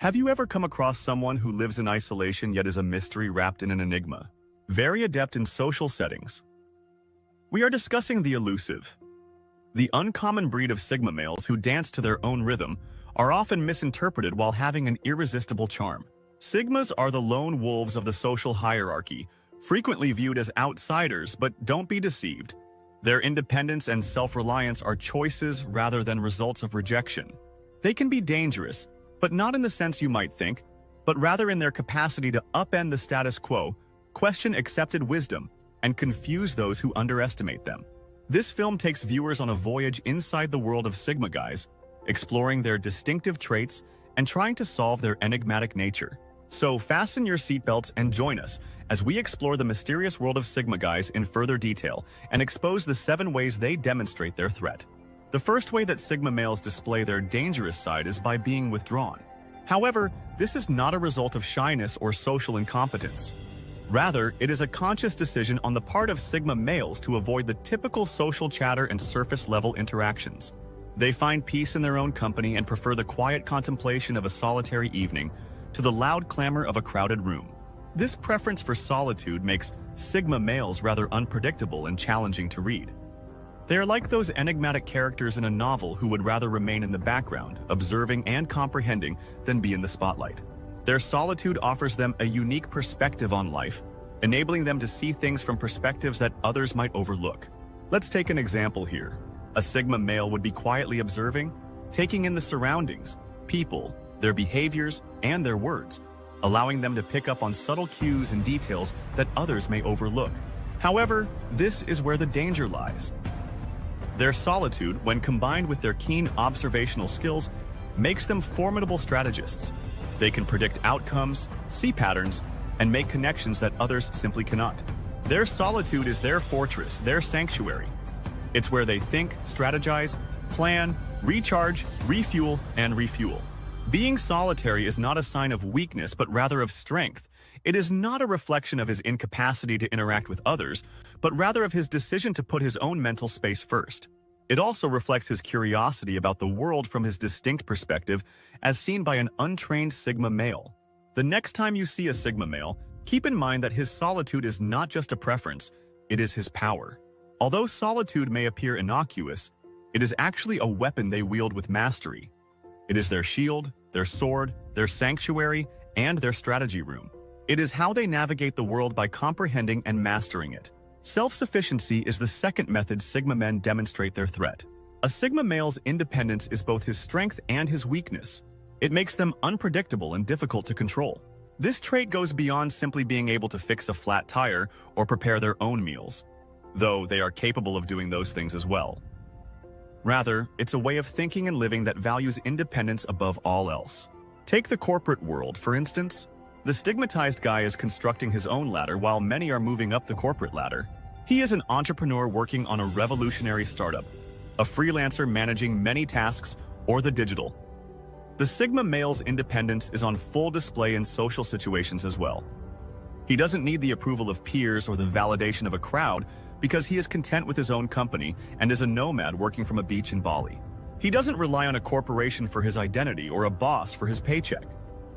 Have you ever come across someone who lives in isolation yet is a mystery wrapped in an enigma? Very adept in social settings. We are discussing the elusive. The uncommon breed of Sigma males who dance to their own rhythm are often misinterpreted while having an irresistible charm. Sigmas are the lone wolves of the social hierarchy, frequently viewed as outsiders, but don't be deceived. Their independence and self-reliance are choices rather than results of rejection. They can be dangerous, but not in the sense you might think, but rather in their capacity to upend the status quo, question accepted wisdom, and confuse those who underestimate them. This film takes viewers on a voyage inside the world of Sigma guys, exploring their distinctive traits and trying to solve their enigmatic nature. So fasten your seatbelts and join us as we explore the mysterious world of Sigma guys in further detail and expose the 7 ways they demonstrate their threat. The first way that Sigma males display their dangerous side is by being withdrawn. However, this is not a result of shyness or social incompetence. Rather, it is a conscious decision on the part of Sigma males to avoid the typical social chatter and surface-level interactions. They find peace in their own company and prefer the quiet contemplation of a solitary evening to the loud clamor of a crowded room. This preference for solitude makes Sigma males rather unpredictable and challenging to read. They are like those enigmatic characters in a novel who would rather remain in the background, observing and comprehending, than be in the spotlight. Their solitude offers them a unique perspective on life, enabling them to see things from perspectives that others might overlook. Let's take an example here. A Sigma male would be quietly observing, taking in the surroundings, people, their behaviors, and their words, allowing them to pick up on subtle cues and details that others may overlook. However, this is where the danger lies. Their solitude, when combined with their keen observational skills, makes them formidable strategists. They can predict outcomes, see patterns, and make connections that others simply cannot. Their solitude is their fortress, their sanctuary. It's where they think, strategize, plan, recharge, refuel, and refuel. Being solitary is not a sign of weakness, but rather of strength. It is not a reflection of his incapacity to interact with others, but rather of his decision to put his own mental space first. It also reflects his curiosity about the world from his distinct perspective, as seen by an untrained Sigma male. The next time you see a Sigma male, keep in mind that his solitude is not just a preference, it is his power. Although solitude may appear innocuous, it is actually a weapon they wield with mastery. It is their shield, their sword, their sanctuary, and their strategy room. It is how they navigate the world by comprehending and mastering it. Self-sufficiency is the second method Sigma men demonstrate their threat. A Sigma male's independence is both his strength and his weakness. It makes them unpredictable and difficult to control. This trait goes beyond simply being able to fix a flat tire or prepare their own meals, though they are capable of doing those things as well. Rather, it's a way of thinking and living that values independence above all else. Take the corporate world, for instance. The stigmatized guy is constructing his own ladder while many are moving up the corporate ladder. He is an entrepreneur working on a revolutionary startup, a freelancer managing many tasks, or the digital. The Sigma male's independence is on full display in social situations as well. He doesn't need the approval of peers or the validation of a crowd because he is content with his own company and is a nomad working from a beach in Bali. He doesn't rely on a corporation for his identity or a boss for his paycheck.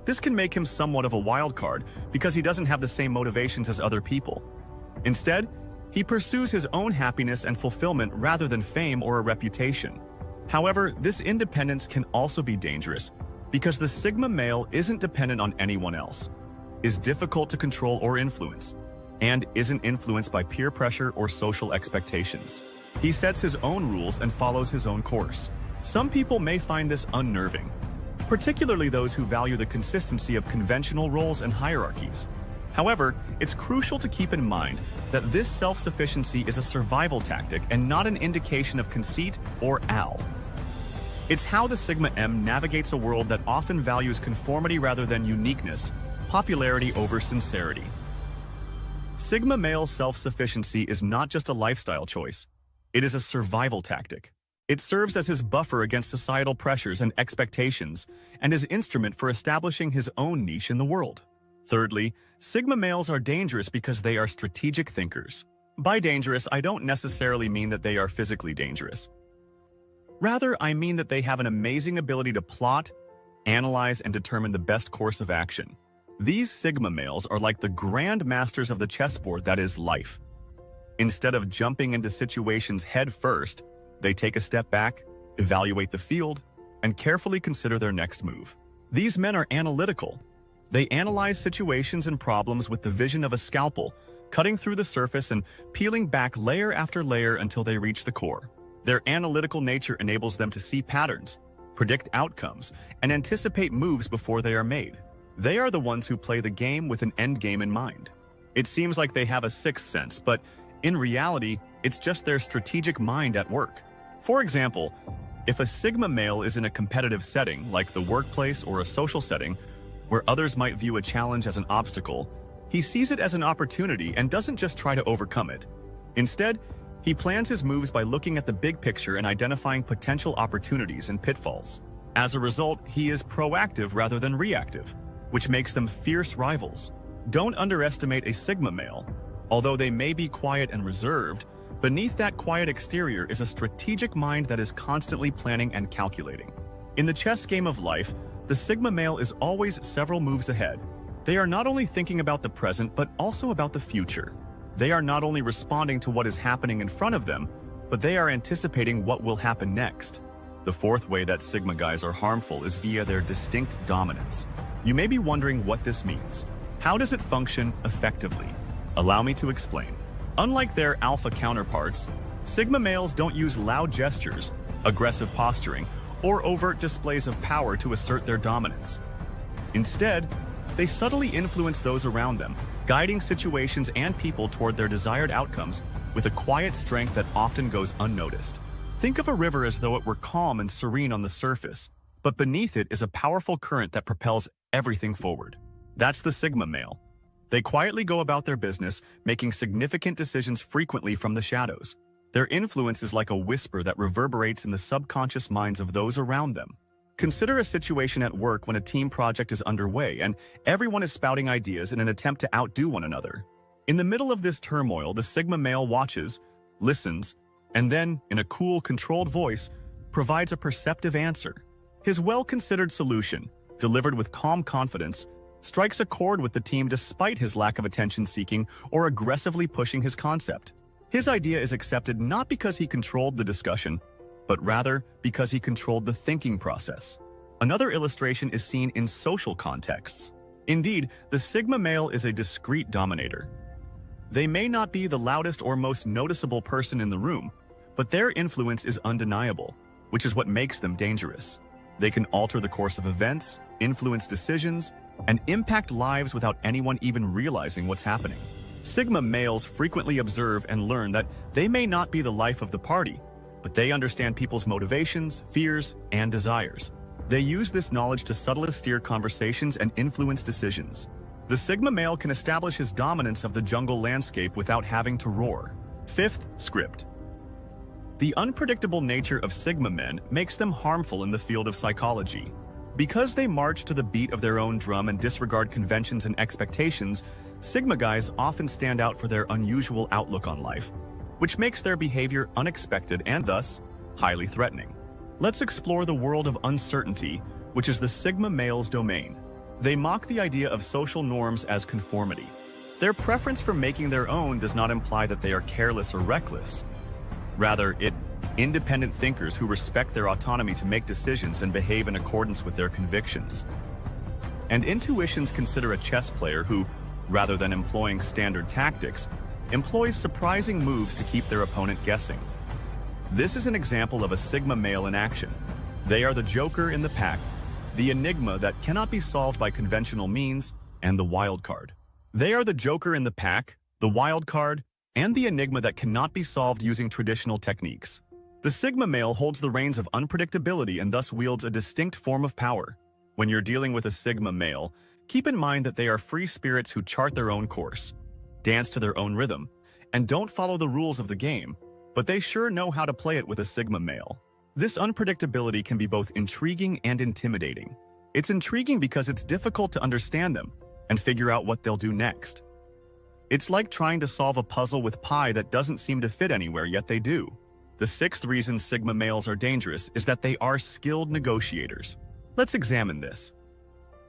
This can make him somewhat of a wild card because he doesn't have the same motivations as other people. Instead, he pursues his own happiness and fulfillment rather than fame or a reputation. However, this independence can also be dangerous because the Sigma male isn't dependent on anyone else, is difficult to control or influence, and isn't influenced by peer pressure or social expectations. He sets his own rules and follows his own course. Some people may find this unnerving, particularly those who value the consistency of conventional roles and hierarchies. However, it's crucial to keep in mind that this self-sufficiency is a survival tactic and not an indication of conceit or owl. It's how the Sigma M navigates a world that often values conformity rather than uniqueness, popularity over sincerity. Sigma male self-sufficiency is not just a lifestyle choice, it is a survival tactic. It serves as his buffer against societal pressures and expectations, and his instrument for establishing his own niche in the world. Thirdly, Sigma males are dangerous because they are strategic thinkers. By dangerous, I don't necessarily mean that they are physically dangerous. Rather, I mean that they have an amazing ability to plot, analyze, and determine the best course of action. These Sigma males are like the grand masters of the chessboard that is life. Instead of jumping into situations head first, they take a step back, evaluate the field, and carefully consider their next move. These men are analytical. They analyze situations and problems with the vision of a scalpel, cutting through the surface and peeling back layer after layer until they reach the core. Their analytical nature enables them to see patterns, predict outcomes, and anticipate moves before they are made. They are the ones who play the game with an end game in mind. It seems like they have a sixth sense, but in reality, it's just their strategic mind at work. For example, if a Sigma male is in a competitive setting, like the workplace or a social setting, where others might view a challenge as an obstacle, he sees it as an opportunity and doesn't just try to overcome it. Instead, he plans his moves by looking at the big picture and identifying potential opportunities and pitfalls. As a result, he is proactive rather than reactive, which makes them fierce rivals. Don't underestimate a Sigma male. Although they may be quiet and reserved, beneath that quiet exterior is a strategic mind that is constantly planning and calculating. In the chess game of life, the Sigma male is always several moves ahead. They are not only thinking about the present, but also about the future. They are not only responding to what is happening in front of them, but they are anticipating what will happen next. The fourth way that Sigma guys are harmful is via their distinct dominance. You may be wondering what this means. How does it function effectively? Allow me to explain. Unlike their alpha counterparts, Sigma males don't use loud gestures, aggressive posturing, or overt displays of power to assert their dominance. Instead, they subtly influence those around them, guiding situations and people toward their desired outcomes with a quiet strength that often goes unnoticed. Think of a river as though it were calm and serene on the surface, but beneath it is a powerful current that propels everything forward. That's the Sigma male. They quietly go about their business, making significant decisions frequently from the shadows. Their influence is like a whisper that reverberates in the subconscious minds of those around them. Consider a situation at work when a team project is underway and everyone is spouting ideas in an attempt to outdo one another. In the middle of this turmoil, the Sigma male watches, listens, and then, in a cool, controlled voice, provides a perceptive answer. His well-considered solution, delivered with calm confidence, strikes a chord with the team despite his lack of attention-seeking or aggressively pushing his concept. His idea is accepted not because he controlled the discussion, but rather because he controlled the thinking process. Another illustration is seen in social contexts. Indeed, the Sigma male is a discreet dominator. They may not be the loudest or most noticeable person in the room, but their influence is undeniable, which is what makes them dangerous. They can alter the course of events, influence decisions, and impact lives without anyone even realizing what's happening. Sigma males frequently observe and learn that they may not be the life of the party, but they understand people's motivations, fears, and desires. They use this knowledge to subtly steer conversations and influence decisions. The Sigma male can establish his dominance of the jungle landscape without having to roar. Fifth, script. The unpredictable nature of Sigma men makes them harmful in the field of psychology. Because they march to the beat of their own drum and disregard conventions and expectations, Sigma guys often stand out for their unusual outlook on life, which makes their behavior unexpected and thus highly threatening. Let's explore the world of uncertainty, which is the Sigma male's domain. They mock the idea of social norms as conformity. Their preference for making their own does not imply that they are careless or reckless. Rather, independent thinkers who respect their autonomy to make decisions and behave in accordance with their convictions. And intuitions consider a chess player who, rather than employing standard tactics, employs surprising moves to keep their opponent guessing. This is an example of a Sigma male in action. They are the joker in the pack, the enigma that cannot be solved by conventional means, and the wild card. They are the joker in the pack, the wild card, and the enigma that cannot be solved using traditional techniques. The Sigma male holds the reins of unpredictability and thus wields a distinct form of power. When you're dealing with a Sigma male, keep in mind that they are free spirits who chart their own course, dance to their own rhythm, and don't follow the rules of the game, but they sure know how to play it with a Sigma male. This unpredictability can be both intriguing and intimidating. It's intriguing because it's difficult to understand them and figure out what they'll do next. It's like trying to solve a puzzle with pie that doesn't seem to fit anywhere, yet they do. The sixth reason Sigma males are dangerous is that they are skilled negotiators. Let's examine this.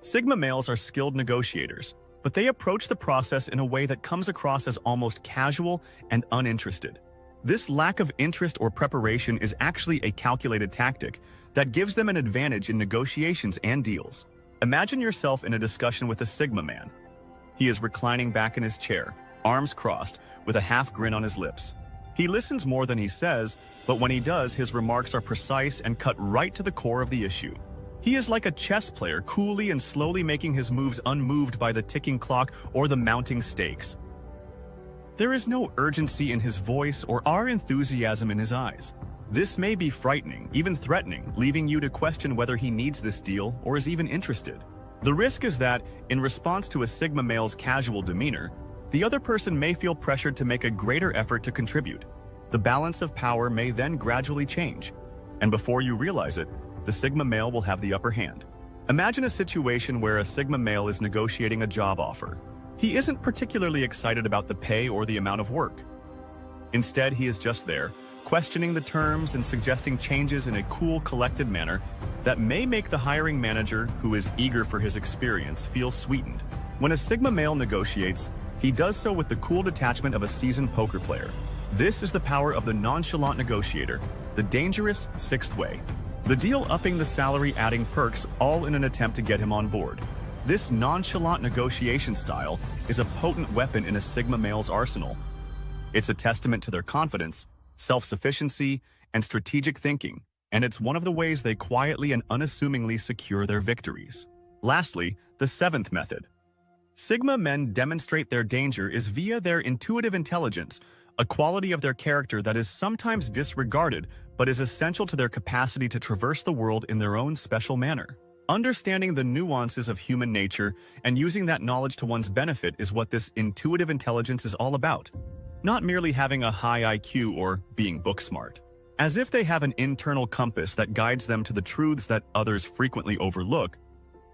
Sigma males are skilled negotiators, but they approach the process in a way that comes across as almost casual and uninterested. This lack of interest or preparation is actually a calculated tactic that gives them an advantage in negotiations and deals. Imagine yourself in a discussion with a Sigma man. He is reclining back in his chair, arms crossed, with a half grin on his lips. He listens more than he says, but when he does, his remarks are precise and cut right to the core of the issue. He is like a chess player, coolly and slowly making his moves unmoved by the ticking clock or the mounting stakes. There is no urgency in his voice or enthusiasm in his eyes. This may be frightening, even threatening, leaving you to question whether he needs this deal or is even interested. The risk is that, in response to a Sigma male's casual demeanor, the other person may feel pressured to make a greater effort to contribute. The balance of power may then gradually change, and before you realize it, the Sigma male will have the upper hand. Imagine a situation where a Sigma male is negotiating a job offer. He isn't particularly excited about the pay or the amount of work. Instead, he is just there, questioning the terms and suggesting changes in a cool, collected manner that may make the hiring manager, who is eager for his experience, feel sweetened. When a Sigma male negotiates, he does so with the cool detachment of a seasoned poker player. This is the power of the nonchalant negotiator, the dangerous sixth way. The deal upping the salary, adding perks, all in an attempt to get him on board. This nonchalant negotiation style is a potent weapon in a Sigma male's arsenal. It's a testament to their confidence, self-sufficiency, and strategic thinking, and it's one of the ways they quietly and unassumingly secure their victories. Lastly, the seventh method. Sigma men demonstrate their danger is via their intuitive intelligence, a quality of their character that is sometimes disregarded but is essential to their capacity to traverse the world in their own special manner. Understanding the nuances of human nature and using that knowledge to one's benefit is what this intuitive intelligence is all about. Not merely having a high IQ or being book smart. As if they have an internal compass that guides them to the truths that others frequently overlook,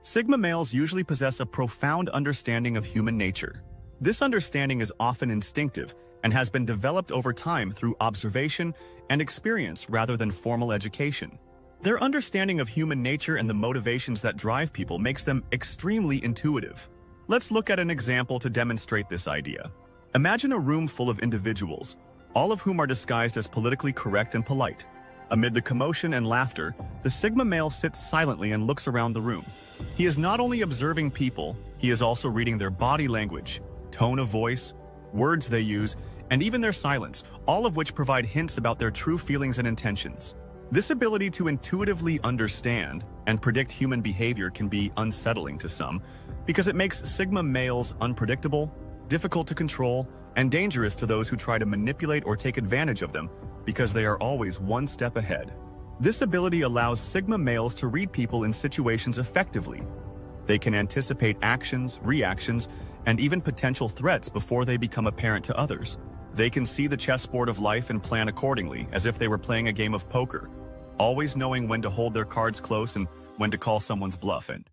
Sigma males usually possess a profound understanding of human nature. This understanding is often instinctive and has been developed over time through observation and experience rather than formal education. Their understanding of human nature and the motivations that drive people makes them extremely intuitive. Let's look at an example to demonstrate this idea. Imagine a room full of individuals, all of whom are disguised as politically correct and polite. Amid the commotion and laughter, the Sigma male sits silently and looks around the room. He is not only observing people, he is also reading their body language, tone of voice, words they use, and even their silence, all of which provide hints about their true feelings and intentions. This ability to intuitively understand and predict human behavior can be unsettling to some because it makes Sigma males unpredictable, difficult to control, and dangerous to those who try to manipulate or take advantage of them because they are always one step ahead. This ability allows Sigma males to read people in situations effectively. They can anticipate actions, reactions, and even potential threats before they become apparent to others. They can see the chessboard of life and plan accordingly, as if they were playing a game of poker, always knowing when to hold their cards close and when to call someone's bluff. And